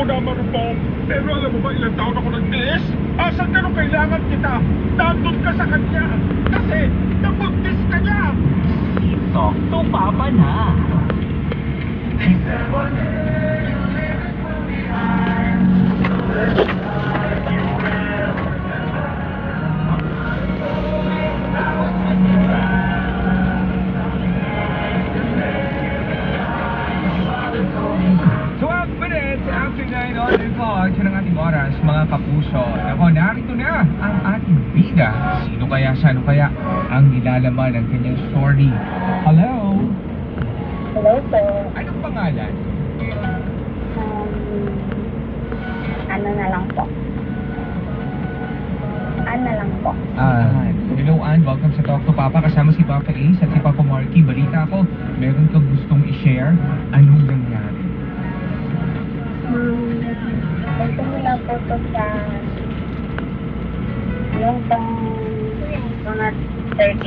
Ako naman po. Pero alam mo ba ilang taon ako nagtiis? Asan ka nung kailangan kita? Nandun ka sa kanya. Kasi nabuntis ka niya. Talk to Papa na. After 9 on the clock, yun ang ating oras, mga kapuso. Ako, narito na ang ating bida. Sino kaya ang nilalaman ng kanyang story? Hello? Hello po. Anong pangalan? Ano na lang po. Ana lang po. Hello Ann, welcome sa Talk to Papa. Kasama si Papa Ace at si Papa Marky. Balita ko, meron kang gustong i-share. Anong nangyari? Nagsimula po ito sa yung pang mga 30